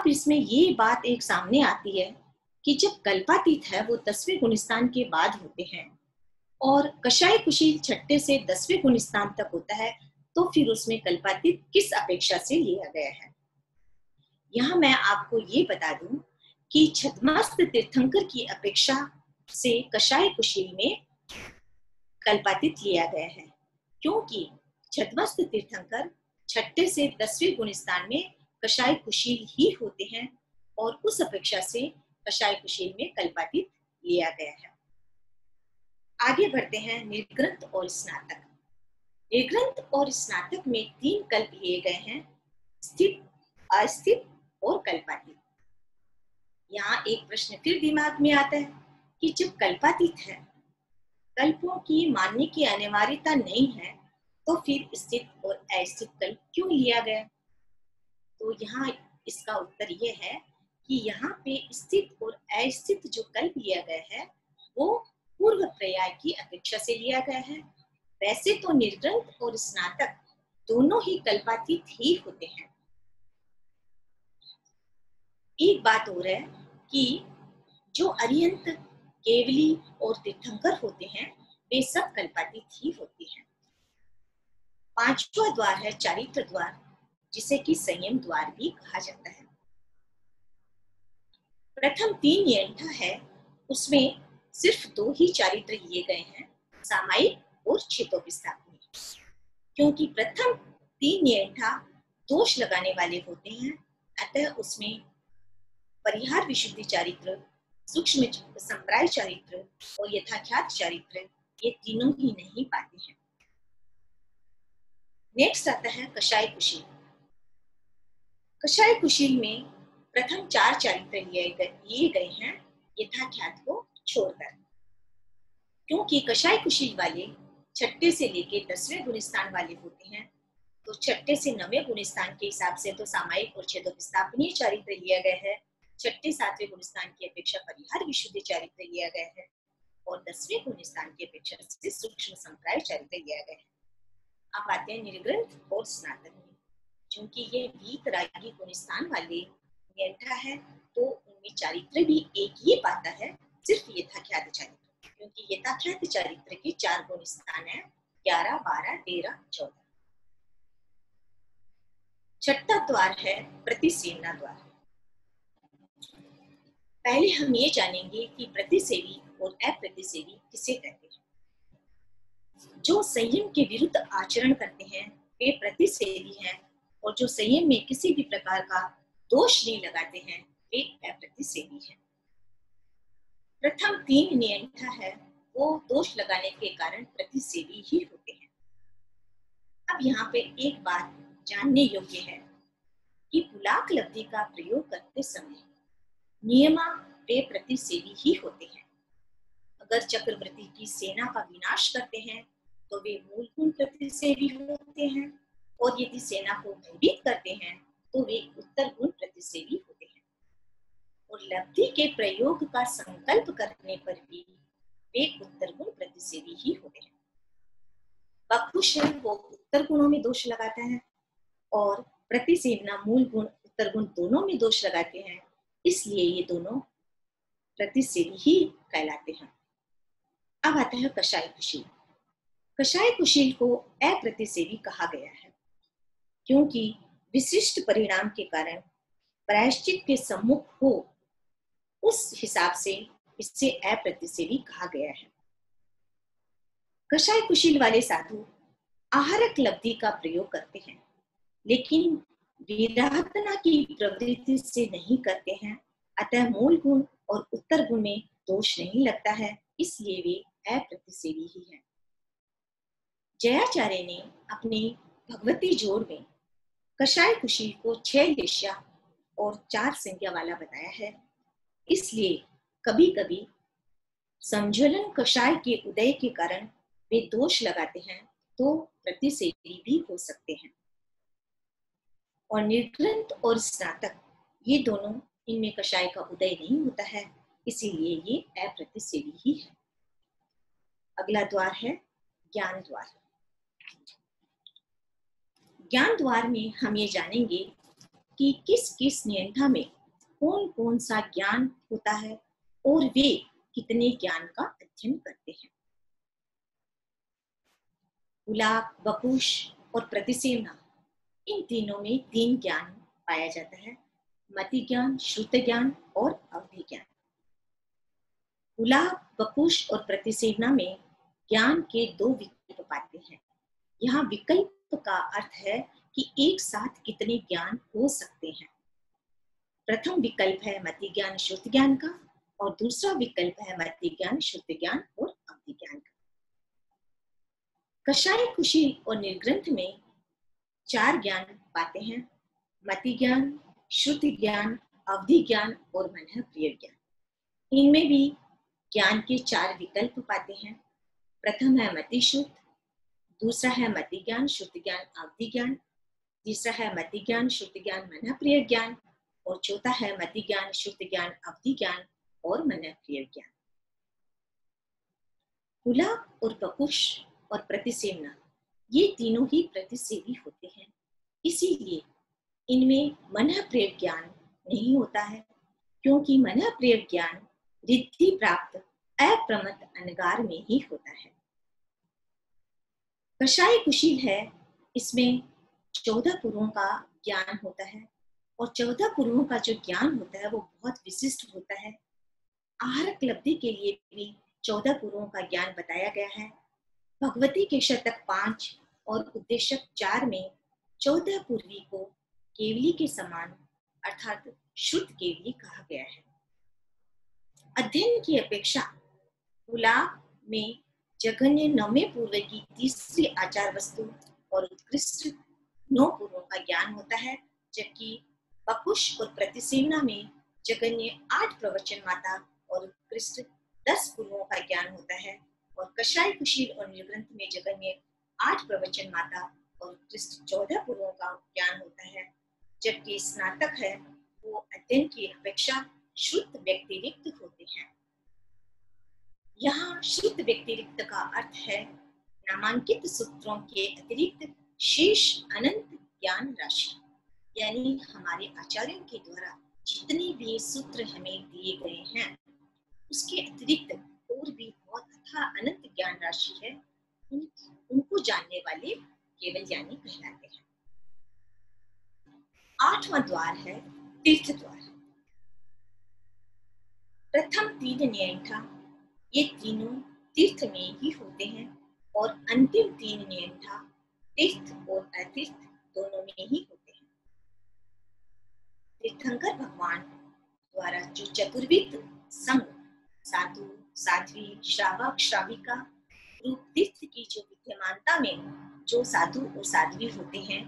अब इसमें ये बात एक सामने आती है कि जब कल्पातीत है वो 10वें गुणस्थान के बाद होते हैं और कषाय कुशील छठे से 10वें गुणस्थान तक होता है, तो फिर उसमें कल्पातीत किस अपेक्षा से लिया गया है। यहाँ मैं आपको ये बता दूं कि छद्मस्त तीर्थंकर की अपेक्षा से कषाय कुशील में कल्पातीत लिया गया है, क्योंकि छद्मस्त तीर्थंकर छठे से 10वें गुणस्थान में कषाय कुशील ही होते हैं और उस अपेक्षा से कषाय कुशील में कल्पातीत लिया गया है। आगे बढ़ते हैं निर्ग्रंथ और स्नातक। निर्ग्रंथ और स्नातक में 3 कल्प लिए गए हैं, स्थित, अस्थित और कल्पातीत। यहाँ एक प्रश्न फिर दिमाग में आता है कि जब कल्पातीत है, कल्पों की मानने की अनिवार्यता नहीं है, तो फिर स्थित और अस्थित कल्प क्यों लिया गया। तो यहाँ इसका उत्तर यह है कि यहाँ पे स्थित और अस्थित जो कल्प लिया गया है वो पूर्व पर्याय की अपेक्षा से लिया गया है। वैसे तो निर्ग्रंथ और स्नातक दोनों ही कल्पातीत ही होते हैं। एक बात और है कि जो अरिहंत, केवली और तीर्थंकर होते हैं वे सब कल्पातीत ही होते हैं। 5वां द्वार है चारित्र द्वार, जिसे कि संयम द्वार भी कहा जाता है। प्रथम 3 यंठा है, उसमें सिर्फ 2 ही चारित्र लिए गए हैं, सामायिक और क्षेत्रोपस्थापनी, क्योंकि प्रथम 3 यंठा दोष लगाने वाले होते हैं, अतः उसमें परिहार विशुद्धि चारित्र, सूक्ष्म संप्राय चारित्र और यथाख्यात चारित्र ये तीनों ही नहीं पाते हैं। नेक्स्ट आता है कषाय कुशील। कषाय कुशील में प्रथम 4 चारित्र लिए गए हैं यथाख्यात को छोड़कर, क्योंकि कषाय कुशील वाले छठे से लेकर 10वें गुणस्थान वाले होते हैं, तो छठे से 9वें गुणस्थान के हिसाब से तो सामायिक और क्षेत्रोपस्थापनीय चारित्र लिया गया है, छठे 7वें गुणस्थान की अपेक्षा परिहार विशुद्धि चारित्र लिया गया है और 10वें गुणस्थान की अपेक्षा से सूक्ष्म संप्राय चारित्र लिया गया है। अब आते हैं निर्ग्रंथ और स्नातक में। क्योंकि ये वीतरागी गुणस्थान वाले यंठा है, तो उनमें चारित्र भी एक ही पाता है, सिर्फ यथाख्यात चारित्र, क्योंकि यथाख्यात चारित्र के 4 गुणस्थान है, 11, 12, 13, 14। छठा द्वार है प्रतिसेवना द्वार। पहले हम ये जानेंगे कि प्रतिसेवी और अप्रतिसेवी किसे कहते हैं। जो संयम के विरुद्ध आचरण करते हैं वे प्रतिसेवी हैं, और जो संयम में किसी भी प्रकार का दोष नहीं लगाते हैं वे अप्रतिसेवी हैं। प्रथम 3 नियंठा है वो दोष लगाने के कारण प्रतिसेवी ही होते हैं। अब यहाँ पे एक बात जानने योग्य है कि पुलाक लब्धि का प्रयोग करते समय नियमा वे प्रतिसेवी ही होते हैं। अगर चक्रवर्ती की सेना का विनाश करते हैं तो वे मूल गुण प्रतिसेवी होते हैं, और यदि सेना को भयभीत करते हैं तो वे उत्तर गुण प्रतिसेवी होते हैं, और लब्धि के प्रयोग का संकल्प करने पर भी वे उत्तर गुण प्रतिसेवी ही होते हैं। बखुश है वो उत्तर गुणों में दोष लगाता है और प्रतिसेवना मूल गुण उत्तर गुण दोनों में दोष लगाते हैं, इसलिए ये दोनों प्रतिसेवी ही कहलाते हैं। अब आता है कषाय कुशील। कषाय कुशील को अप्रतिसेवी कहा गया है, क्योंकि विशिष्ट परिणाम के कारण प्रायश्चित के सम्मुख हो, उस हिसाब से इससे अप्रतिसेवी कहा गया है। कषाय कुशील वाले साधु आहारक लब्धि का प्रयोग करते हैं, लेकिन विराधना की प्रवृत्ति से नहीं करते हैं, अतः मूल गुण और उत्तर गुण में दोष नहीं लगता है, इसलिए वे अप्रतिसेवी ही है। जयाचार्य ने अपनी भगवती जोड़ में कषाय कुशील को 6 दिशा और 4 संज्ञा वाला बताया है, इसलिए कभी कभी संज्वलन कषाय के उदय के कारण वे दोष लगाते हैं तो प्रतिसेवी भी हो सकते हैं। और निर्ग्रंथ और स्नातक ये दोनों, इनमें कषाय का उदय नहीं होता है, इसीलिए ये अप्रतिसेवी ही है। अगला द्वार है ज्ञान द्वार। ज्ञान द्वार में हम ये जानेंगे कि किस किस नियंता में कौन कौन सा ज्ञान होता है और वे कितने ज्ञान का अध्ययन करते हैं। उलाप, वपुष और प्रतिसेवना, इन तीनों में 3 ज्ञान पाया जाता है, मति ज्ञान, श्रुत ज्ञान और अवधि ज्ञान। उलाप, वपुष और प्रतिसेवना में ज्ञान के 2 विकल्प पाते हैं। यहाँ विकल्प का अर्थ है कि एक साथ कितने ज्ञान हो सकते हैं। प्रथम विकल्प है मति ज्ञान श्रुत ज्ञान का और दूसरा विकल्प है मति ज्ञान श्रुत ज्ञान और अवधि ज्ञान का। कषाय, कुशी और निर्ग्रंथ में 4 ज्ञान पाते हैं, मति ज्ञान, श्रुति ज्ञान, अवधि ज्ञान और मन प्रिय ज्ञान। इनमें भी ज्ञान के 4 विकल्प पाते हैं। प्रथम है मति शुद्ध, दूसरा है मति ज्ञान श्रुति ज्ञान अवधि ज्ञान, तीसरा है मति ज्ञान श्रुति ज्ञान मन प्रिय ज्ञान और चौथा है मति ज्ञान श्रुति ज्ञान अवधि ज्ञान और मन प्रिय ज्ञान। उलाप और वपुष और प्रतिसेवना, ये तीनों ही प्रतिसेवी होते हैं, इसीलिए इनमें मन प्रिय ज्ञान नहीं होता है, क्योंकि मन प्रिय ज्ञान रिद्धि प्राप्त अप्रमत्त अनगार में ही होता है। कषाय कुशील है, इसमें 14 पुरों का ज्ञान होता है और 14 पुरों का जो ज्ञान होता है वो बहुत विशिष्ट होता है। आहारक लब्धि के लिए भी 14 पुरों का ज्ञान बताया गया है। भगवती के शतक 5 और उद्देशक 4 में 14 पूर्वी को केवली के समान अर्थात शुद्ध केवली कहा गया है। अध्ययन की अपेक्षा उलाप में जघन्य 9वें पूर्व की तीसरी आचार वस्तु और उत्कृष्ट 9 पूर्वों का ज्ञान होता है, जबकि वपुष और प्रतिसेवना में जघन्य 8 प्रवचन माता और उत्कृष्ट 10 पूर्वों का ज्ञान होता है और कषाय, कुशील और निर्ग्रंथ में जघन्य 8 प्रवचन माता और उत्कृष्ट 14 पूर्वों का ज्ञान होता है, जबकि स्नातक है वो अध्ययन की अपेक्षा शुद्ध व्यतिरिक्त होते हैं। यहाँ शुद्ध व्यतिरिक्त का अर्थ है नामांकित सूत्रों के अतिरिक्त शेष अनंत ज्ञान राशि, यानी हमारे आचार्यों के द्वारा जितने भी सूत्र हमें दिए गए हैं उसके अतिरिक्त और भी बहुत अथाह अनंत ज्ञान राशि है, उनको जानने वाले केवल ज्ञानी कहलाते हैं। 8वां द्वार है तीर्थ द्वार। प्रथम 3 नियंठा, ये तीनों तीर्थ में ही होते हैं और अंतिम 3 नियंठा तीर्थ और अतीर्थ दोनों में ही होते हैं। तीर्थंकर भगवान द्वारा जो चतुर्विध संघ साधु, साध्वी, श्रावक, श्राविका रूप तीर्थ की जो विद्यमानता में जो साधु और साध्वी होते हैं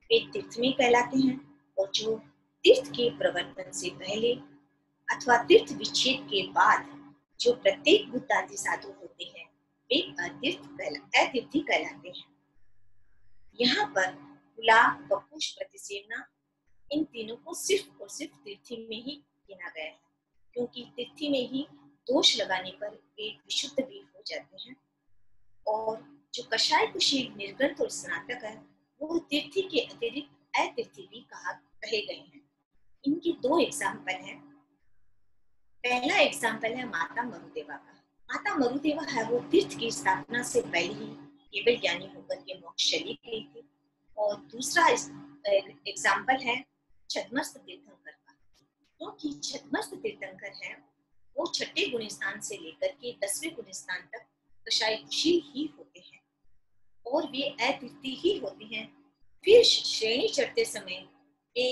वे तीर्थ में कहलाते हैं, और जो तीर्थ के प्रवर्तन से पहले अथवा तीर्थ विच्छेद के बाद जो प्रत्येक बुद्धादि साधु होते हैं वे अतीर्थी कहलाते हैं। यहाँ पर उलाप, वपुष, प्रतिसेवना, इन तीनों को सिर्फ और सिर्फ तीर्थी में ही गिना गया है, क्योंकि तीर्थी में ही दोष लगाने पर वे विशुद्ध भी हो जाते हैं। और जो कषाय, कुशील, निर्ग्रंथ और स्नातक है वो तीर्थी के अतिरिक्त अतीर्थी भी कहे गए हैं। इनके 2 एग्जाम्पल हैं। पहला एग्जाम्पल है माता मरुदेवा का। माता मरुदेवा है वो तीर्थ की स्थापना से पहले ही केवल ज्ञानी होकर के मोक्ष चली गई थी। और दूसरा एग्जाम्पल है छद्मस्त तीर्थंकर का, क्योंकि छद्मस्त तीर्थंकर है वो 6ठे गुणस्थान से लेकर के 10वें गुणस्थान तक कषाय कुशील ही होते हैं और वे अतीर्थी ही होते हैं। फिर श्रेणी चढ़ते समय वे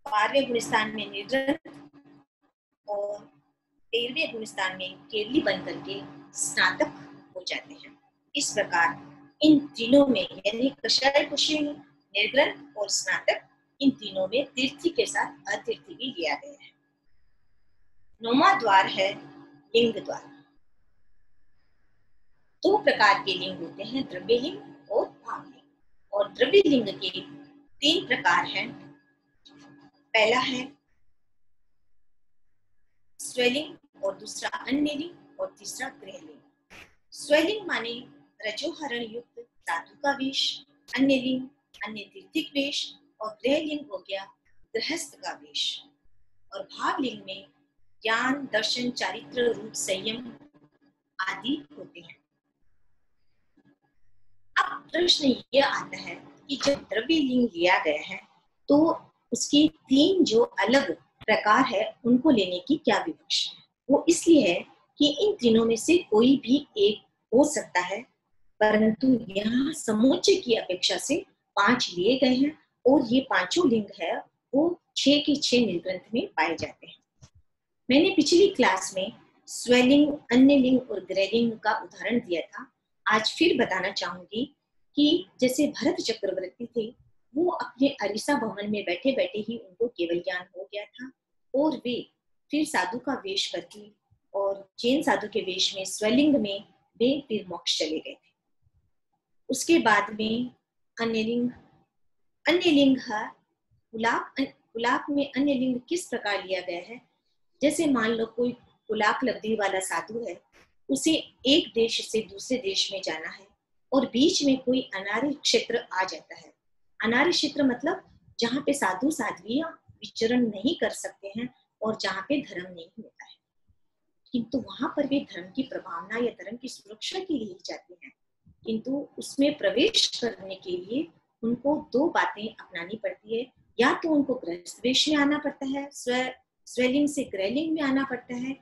12वें गुणस्थान में निर्ग्रंथ और 13वें गुणस्थान में केवली बन करके स्नातक हो जाते हैं। इस प्रकार इन तीनों में यानी कषाय, कुशील, निर्ग्रंथ और स्नातक, इन तीनों में तीर्थी के साथ अतीर्थी भी लिया गया है। 9वां द्वार है लिंग द्वार। 2 प्रकार के लिंग होते हैं, द्रव्य लिंग और भाव लिंग। और द्रव्य लिंग के 3 प्रकार हैं। पहला है स्वलिंग और दूसरा अन्य लिंग और तीसरा गृहलिंग। स्वलिंग माने रजोहरण युक्त धातु का वेश, अन्य लिंग अन्य तीर्थिक वेश और गृहलिंग हो गया गृहस्थ का वेश, और भावलिंग में ज्ञान, दर्शन, चारित्र, रूप, संयम आदि होते हैं। अब प्रश्न ये आता है कि जब द्रव्य लिंग लिया गया है तो उसके तीन जो अलग प्रकार है उनको लेने की क्या विवक्षा है? वो इसलिए है कि इन तीनों में से कोई भी एक हो सकता है, परंतु यहाँ समुच्चय की अपेक्षा से 5 लिए गए हैं और ये पांचों लिंग है वो 6 के 6 निर्ग्रंथ में पाए जाते हैं। मैंने पिछली क्लास में स्वलिंग, अन्य लिंग और गृहलिंग का उदाहरण दिया था। आज फिर बताना चाहूंगी कि जैसे भरत चक्रवर्ती थे, वो अपने अरिसा भवन में बैठे बैठे ही उनको केवल ज्ञान हो गया था और वे फिर साधु का वेश करके और जैन साधु के वेश में स्वलिंग में वे फिर मोक्ष चले गए थे। उसके बाद में अन्य लिंग है पुलाक में अन्य लिंग किस प्रकार लिया गया है? जैसे मान लो कोई पुलाक लब्धि वाला साधु है, उसे एक देश से दूसरे देश में जाना है और बीच में कोई अनार्य क्षेत्र आ जाता है। अनार्य क्षेत्र मतलब जहाँ पे साधु साध्वियां विचरण नहीं कर सकते हैं और जहाँ पे धर्म नहीं होता है, किंतु वहां पर वे धर्म की प्रभावना या धर्म की सुरक्षा के लिए जाते हैं। किंतु उसमें प्रवेश करने के लिए उनको दो बातें अपनानी पड़ती है, या तो उनको गृहस्थ वेश में आना पड़ता है, स्वलिंग से गृहलिंग में आना पड़ता है,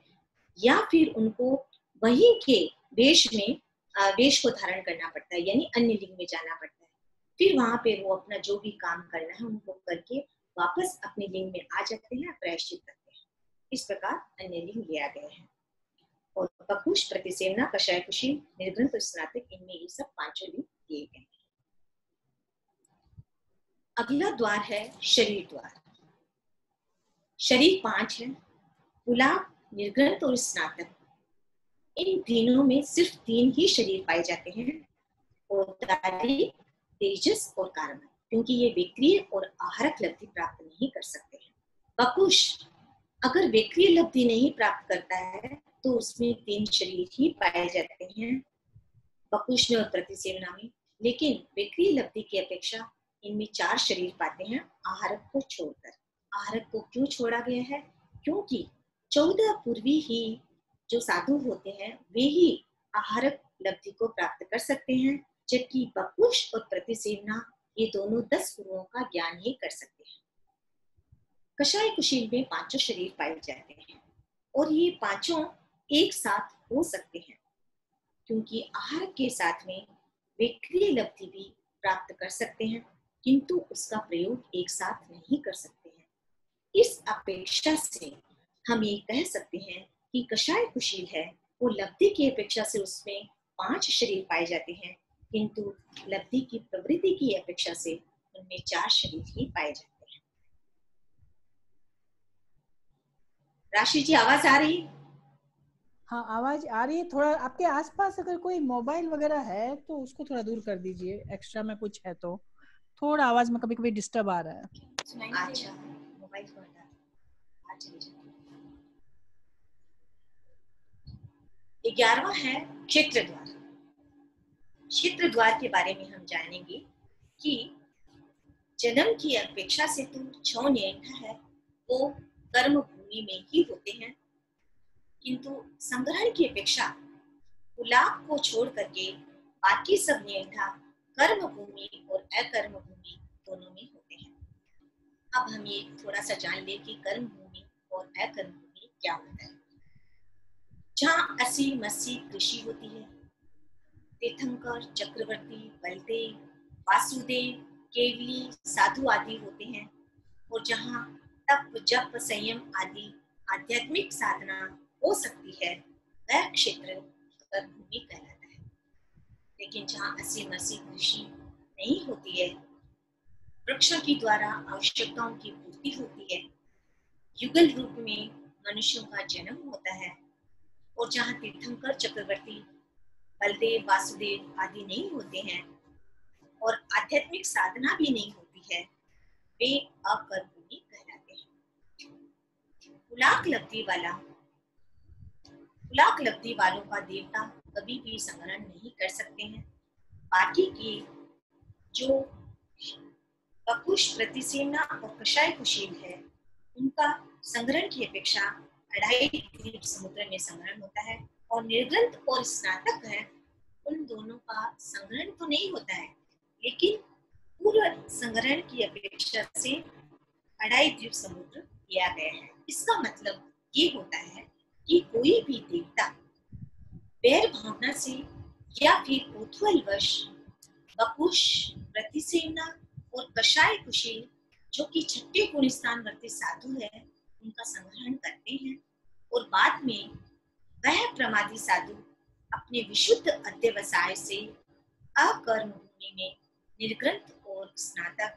या फिर उनको वहीं के वेश को धारण करना पड़ता है, यानी अन्य लिंग में जाना पड़ता है। फिर वहां पे वो अपना जो भी काम करना है उनको करके वापस अपने लिंग में आ जाते हैं, प्रायश्चित करते हैं। इस प्रकार अन्य लिंग लिया गया है। और पकुश, प्रतिसेवना, कषाय कुशील, निर्ग्रंथ और स्नातक, इनमें ये सब पांचों लिंग दिए गए हैं। अगला द्वार है शरीर द्वार। शरीर 5 है, पुलाक, निर्ग्रंथ और स्नातक। इन तीनों में सिर्फ 3 ही शरीर पाए जाते हैं, औदार्य, तेजस और कार्बन, क्योंकि ये विक्रिय और आहारक लब्धि प्राप्त नहीं कर सकते हैं। पकुश अगर विक्रिय लब्धि नहीं प्राप्त करता है तो उसमें 3 शरीर ही पाए जाते हैं, पकुश में और प्रतिसेवना में। लेकिन विक्रिय लब्धि की अपेक्षा इनमें 4 शरीर पाते हैं, आहारक को छोड़कर। आहारक को क्यों छोड़ा गया है? क्योंकि 14 पूर्वी ही जो साधु होते हैं वे ही आहारक लब्धि को प्राप्त कर सकते हैं, जबकि पकुश और प्रतिसेवना ये दोनों 10 गुरुओं का ज्ञान ही कर सकते हैं। कषाय कुशील में 5 शरीर पाए जाते हैं और ये पांचों एक साथ हो सकते हैं, क्योंकि आहार के साथ में वे क्रिय लब्धि भी प्राप्त कर सकते हैं, किंतु उसका प्रयोग एक साथ नहीं कर सकते हैं। इस अपेक्षा से हम ये कह सकते हैं कि कषाय कुशील है वो लब्धि की अपेक्षा से उसमें 5 शरीर पाए जाते हैं, किंतु लब्धि की प्रवृत्ति की अपेक्षा से उनमें 4 शरीर ही पाए जाते हैं। राशि जी, आवाज आ रही? हाँ, आवाज आ रही है। थोड़ा आपके आसपास अगर कोई मोबाइल वगैरह है तो उसको थोड़ा दूर कर दीजिए, एक्स्ट्रा में कुछ है तो। थोड़ा आवाज में कभी कभी डिस्टर्ब आ रहा है। अच्छा, मोबाइल को हटा दो। चलिए जाओ। 11वां है क्षेत्र द्वार। क्षेत्र द्वार के बारे में हम जानेंगे कि जन्म की अपेक्षा से तो जो नियंठा है वो कर्म भूमि में ही होते हैं, किंतु संग्रहण की अपेक्षा पुलाक को छोड़ करके बाकी सब नियंठा कर्म भूमि और अकर्म भूमि दोनों में होते हैं। अब हम ये थोड़ा सा जान ले कि कर्म भूमि और अकर्म भूमि क्या होता है। जहाँ अस्सी मस्सी कृषि होती है, तीर्थंकर, चक्रवर्ती, बलदेव, वासुदेव, केवली, साधु आदि होते हैं, और जहाँ तप, जप, संयम आदि आध्यात्मिक साधना हो सकती है वह क्षेत्र कर्म भूमि कहलाता है। लेकिन जहाँ अस्सी मस्सी कृषि नहीं होती है, वृक्षों के द्वारा आवश्यकताओं की पूर्ति होती है, युगल रूप में मनुष्यों का जन्म होता है, और जहाँ तीर्थंकर, चक्रवर्ती, बलदेव, वासुदेव आदि नहीं होते हैं और आध्यात्मिक साधना भी नहीं होती है, वे अकर्म भूमि कहलाते हैं। पुलाक लब्धि वालों का देवता कभी भी संग्रहण नहीं कर सकते हैं। बाकी के जो बकुश, प्रतिसेवना और कषाय कुशील है, उनका संग्रहण की अपेक्षा अढ़ाई द्वीप समुद्र में संग्रहण होता है। और निर्ग्रंथ और स्नातक है, उन दोनों का संग्रहण तो नहीं होता है, लेकिन पूर्व संग्रहण की अपेक्षा से अढ़ाई द्वीप समुद्र किया गया है। इसका मतलब ये होता है कि कोई भी देवता वैर भावना से या फिर कौतूहलवश बकुश, प्रतिसेवना और कषाय कुशील, जो कि छठे गुण स्थान वर्ती साधु है, उनका संग्रहण करते हैं और बाद में वह प्रमादी साधु अपने विशुद्ध अध्यवसाय से अकर्म भूमि में निर्ग्रंथ और स्नातक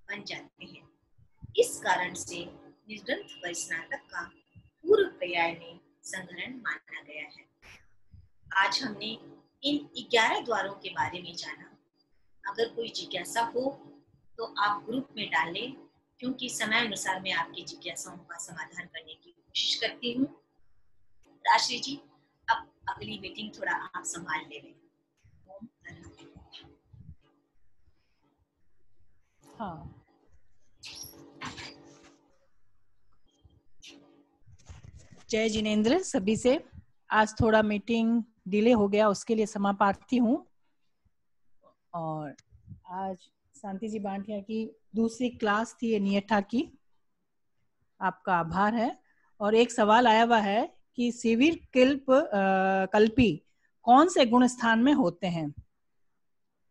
बन जाते हैं। इस कारण से निर्ग्रंथ व स्नातक का पूर्व पर्याय में संग्रहण माना गया है। आज हमने इन 11 द्वारों के बारे में जाना। अगर कोई जिज्ञासा हो तो आप ग्रुप में डालें, क्योंकि समय अनुसार मैं आपकी जिज्ञासाओं का समाधान करने की कोशिश करती हूँ। राशि जी, अब अगली मीटिंग थोड़ा आप संभाल लेंगे। हाँ, जय जिनेंद्र सभी से। आज थोड़ा मीटिंग डिले हो गया, उसके लिए क्षमा प्रार्थी हूँ। और आज शांति जी बांटिया की दूसरी क्लास थी नियठा की, आपका आभार है। और एक सवाल आया हुआ है कि शिविर कल्पी कौन से गुण स्थान में होते हैं?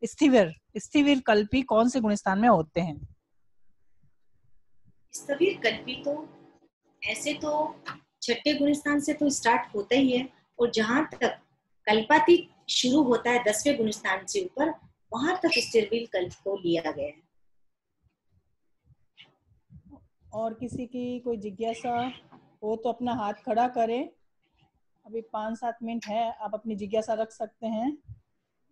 स्थिविर कल्पी कौन से गुण स्थान में होते हैं? स्थिविर कल्पी तो ऐसे तो छठे गुण स्थान से तो स्टार्ट होता ही है, और जहां तक कल्पातीत शुरू होता है 10वें गुण स्थान से ऊपर, वहां तक स्थिविर कल्प को लिया गया है। और किसी की कोई जिज्ञासा हो तो अपना हाथ खड़ा करें। अभी 5-7 मिनट है, आप अपनी जिज्ञासा रख सकते हैं,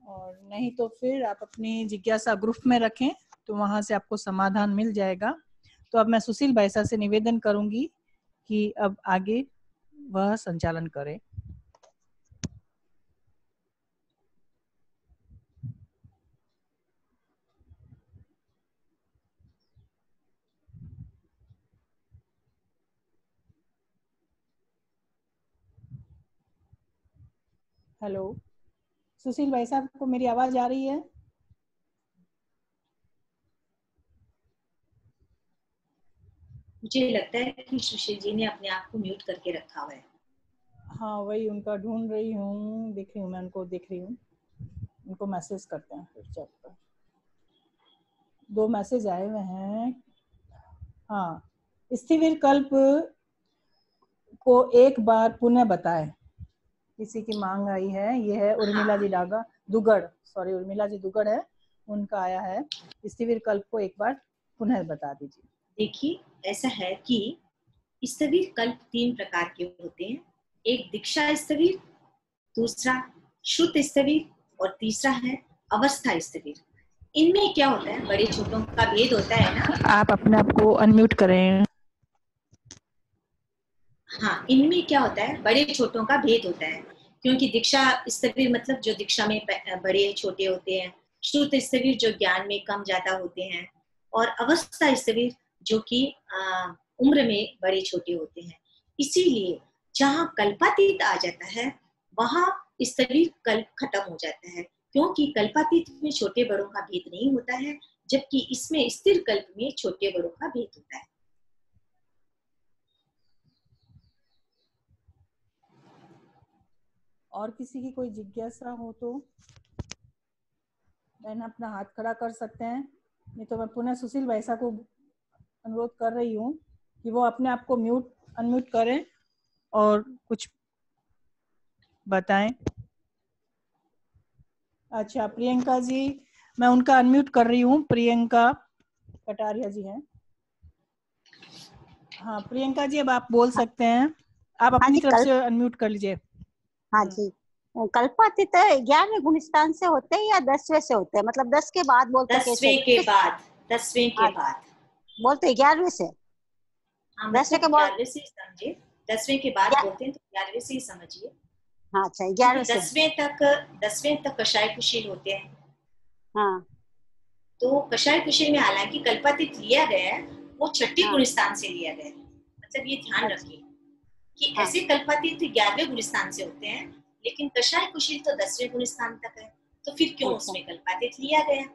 और नहीं तो फिर आप अपनी जिज्ञासा ग्रुप में रखें, तो वहां से आपको समाधान मिल जाएगा। तो अब मैं सुशील बैसा से निवेदन करूंगी कि अब आगे वह संचालन करें। हेलो सुशील भाई साहब, को मेरी आवाज आ रही है? मुझे लगता है कि सुशील जी ने अपने आप को म्यूट करके रखा हुआ है। हाँ, वही उनका ढूंढ रही हूँ, देख रही हूँ, मैं उनको देख रही हूँ। उनको मैसेज करते हैं फिर चैट पर। 2 मैसेज आए हुए हैं। हाँ, स्थिविर कल्प को एक बार पुनः बताएं, किसी की मांग आई है। ये है उर्मिला जी उर्मिला जी दुगड़ है, उनका आया है, स्थिविर कल्प को एक बार पुनः बता दीजिए। देखिए, ऐसा है कि स्थिविर कल्प 3 प्रकार के होते हैं। एक दीक्षा स्थिविर, दूसरा श्रुत स्थिविर और तीसरा है अवस्था स्थिविर। इनमें क्या होता है, बड़े छोटों का भेद होता है ना। आप अपने आप को अनम्यूट करें। हाँ, इनमें क्या होता है, बड़े छोटों का भेद होता है, क्योंकि दीक्षा स्थिविर मतलब जो दीक्षा में बड़े छोटे होते हैं, श्रुत स्थिविर जो ज्ञान में कम ज्यादा होते हैं, और अवस्था स्थिविर जो कि उम्र में बड़े छोटे होते हैं। इसीलिए जहाँ कल्पातीत आ जाता है, वहां स्थिविर कल्प खत्म हो जाता है, क्योंकि कल्पातीत में छोटे बड़ों का भेद नहीं होता है, जबकि इसमें स्थिर कल्प में छोटे बड़ों का भेद होता है। और किसी की कोई जिज्ञासा हो तो बहन अपना हाथ खड़ा कर सकते हैं, नहीं तो मैं पुनः सुशील वैसा को अनुरोध कर रही हूँ कि वो अपने आप को अनम्यूट करें और कुछ बताएं। अच्छा, प्रियंका जी, मैं उनका अनम्यूट कर रही हूँ। प्रियंका कटारिया जी हैं। हाँ प्रियंका जी, अब आप बोल सकते हैं। आप अपनी तरफ से अनम्यूट कर लीजिए। हाँ जी, कल्पातीत 11वें गुण स्थान से होते हैं या 10वें से होते हैं? मतलब 10 के बाद बोलते हैं? 10वें के बाद, 10वें के बाद बोलते हैं 11वें से। हाँ, 10वें के मतलब बाद 11वें से समझिए, 10वें के बाद बोलते हैं तो 11वें से ही समझिए। हाँ अच्छा, 11वें से 10वें तक कषाय कुशील होते हैं। हाँ, तो कषाय कुशल में हालांकि कल्पातीत लिया गया है, वो छठे हाँ। गुण स्थान से लिया गया है। मतलब ये ध्यान अच्छा। रखिए कि हाँ। ऐसे कल्पातीत 11वें गुण स्थान से होते हैं, लेकिन कषाय कुशल तो 10वें गुण स्थान तक है। तो फिर क्यों अच्छा। उसमें कल्पातीत लिया गया?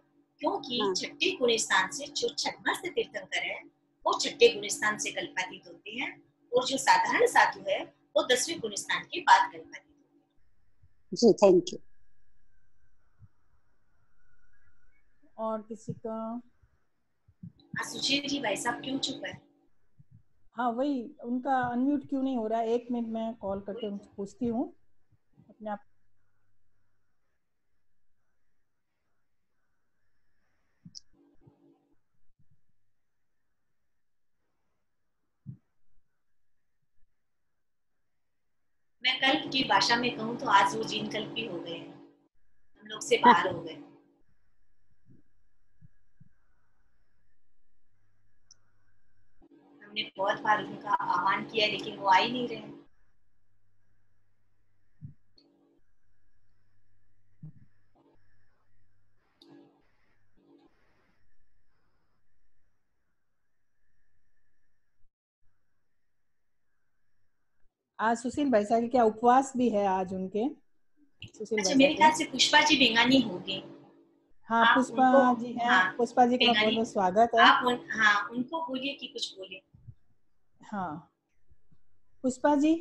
क्योंकि हाँ। छठे गुण स्थान से जो छठमास्थ तीर्थंकर है वो छठे गुण स्थान से कल्पातीत होते हैं, और जो साधारण साधु है वो 10वें गुण स्थान के बाद कल्पातीत होते जी थैंक यू। और किसी का? हैं। सुशील जी भाई साहब क्यों चुप है? हाँ वही, उनका अनम्यूट क्यों नहीं हो रहा है? 1 मिनट में कॉल करके उनसे पूछती हूँ अपने आप। मैं कल्प की भाषा में कहूँ तो आज वो जीन कल्पी हो गए हैं, हम लोग से बाहर हो गए। हमने बहुत बार उनका आह्वान किया लेकिन वो आ ही नहीं रहे। आज सुशील भाई साहब क्या उपवास भी है आज उनके? सुशील अच्छा, भाई मेरे साहब ख्याल के? से पुष्पा जी बेंगानी होगी। हाँ आप पुष्पा उनको, जी हैं। हाँ पुष्पा जी का बहुत बेंगानी, बहुत स्वागत है। हाँ उनको बोलिए कि कुछ बोले। हाँ पुष्पा जी,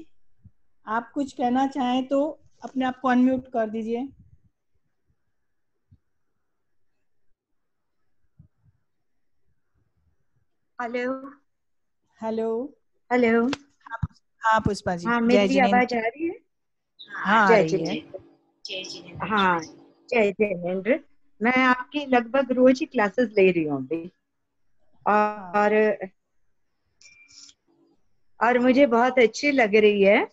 आप कुछ कहना चाहें तो अपने आप को अनम्यूट कर दीजिए। हेलो। हेलो। हेलो। हाँ पुष्पा जी, हाँ, जय मेरी जिनेन्द्र। आवाज आ रही है? हाँ हाँ आ आ जय रही रही है। है। जिनेन्द्र। जय जिनेन्द्र पुष्पा हाँ, जी। जय जिनेन्द्र। मैं आपकी लगभग रोज ही क्लासेस ले रही हूँ अभी, हाँ और मुझे बहुत अच्छी लग रही है।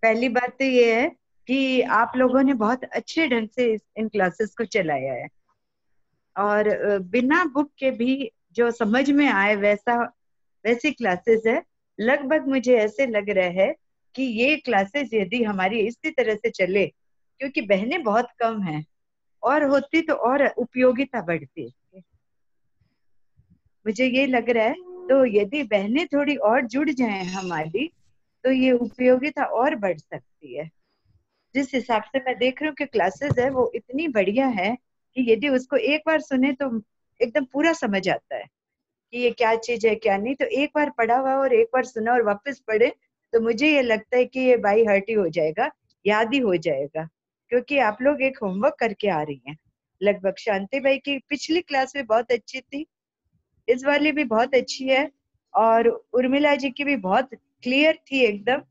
पहली बात तो ये है कि आप लोगों ने बहुत अच्छे ढंग से इन क्लासेस को चलाया है, और बिना बुक के भी जो समझ में आए वैसी क्लासेस है। लगभग मुझे ऐसे लग रहा है कि ये क्लासेस यदि हमारी इसी तरह से चले, क्योंकि बहनें बहुत कम हैं, और होती तो और उपयोगिता बढ़ती। मुझे ये लग रहा है, तो यदि बहनें थोड़ी और जुड़ जाएं हमारी, तो ये उपयोगिता और बढ़ सकती है। जिस हिसाब से मैं देख रही हूँ कि क्लासेस है वो इतनी बढ़िया है कि यदि उसको एक बार सुने तो एकदम पूरा समझ आता है कि ये क्या चीज है क्या नहीं। तो एक बार पढ़ा हुआ और एक बार सुना और वापस पढ़े तो मुझे ये लगता है कि ये बाई हार्ट ही हो जाएगा, याद ही हो जाएगा। क्योंकि आप लोग एक होमवर्क करके आ रही हैं लगभग। शांति भाई की पिछली क्लास भी बहुत अच्छी थी, इस वाली भी बहुत अच्छी है, और उर्मिला जी की भी बहुत क्लियर थी एकदम,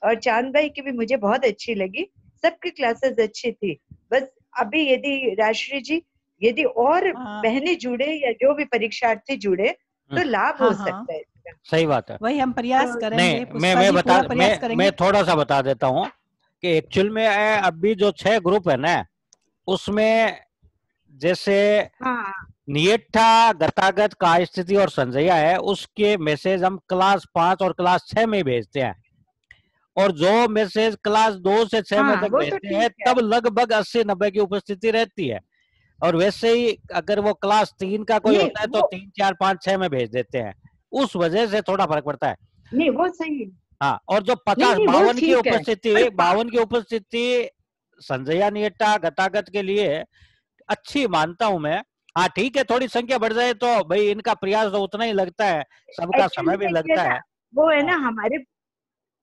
और चांद भाई की भी मुझे बहुत अच्छी लगी। सबकी क्लासेस अच्छी थी। बस अभी यदि राष्ट्रीय जी, यदि और हाँ बहनें जुड़े या जो भी परीक्षार्थी जुड़े तो लाभ हो हाँ हाँ, सकता है इसका। सही बात है। वही हम प्रयास तो करेंगे। नहीं, पुष्पा जी पूरा प्रयास मैं करेंगे। थोड़ा सा बता देता हूँ कि एक्चुअल में अभी जो 6 ग्रुप है ना, उसमें जैसे हाँ नियट्ठा, गतागत, काय स्थिति और संजया है, उसके मैसेज हम क्लास 5 और क्लास 6 में भेजते हैं, और जो मैसेज क्लास 2 से 6 में हाँ, तक वो तो भेजते हैं ठीक है। तब लगभग 80-90 की उपस्थिति रहती है। और वैसे ही अगर वो क्लास 3 का कोई नहीं होता है तो वो 3, 4, 5, 6 में भेज देते हैं। उस वजह से थोड़ा फर्क पड़ता है। नहीं वो सही है। हाँ, और जो नहीं 50 नहीं वो 52 की ठीक है, पर उपस्थिति 52 की उपस्थिति संजया नियट्टा गतागत के लिए अच्छी मानता हूं मैं। हाँ ठीक है, थोड़ी संख्या बढ़ जाए तो भाई इनका प्रयास तो उतना ही लगता है, सबका समय एक्चुअली भी में ये लगता ना, है। वो है हाँ ना हमारे,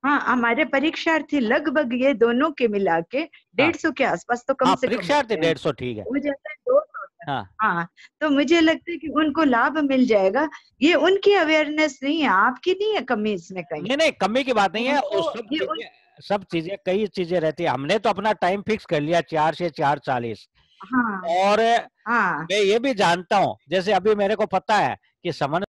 हाँ हमारे परीक्षार्थी लगभग ये दोनों के मिला के हाँ 150 के आसपास तो कम हाँ, से कम परीक्षार्थी होते हैं। 150 ठीक है। हो जाता है 200 तक। हाँ हाँ, तो मुझे लगता है कि उनको लाभ मिल जाएगा। ये उनकी अवेयरनेस नहीं है, आपकी नहीं है कमी इसमें कहीं। नहीं नहीं, कमी की बात नहीं है, और उनको ये उन, सब चीजें कई चीजें रहती है। हमने तो अपना टाइम फिक्स कर लिया 4 से 4:40। हाँ और हाँ मैं ये भी जानता हूं, जैसे अभी मेरे को पता है कि समन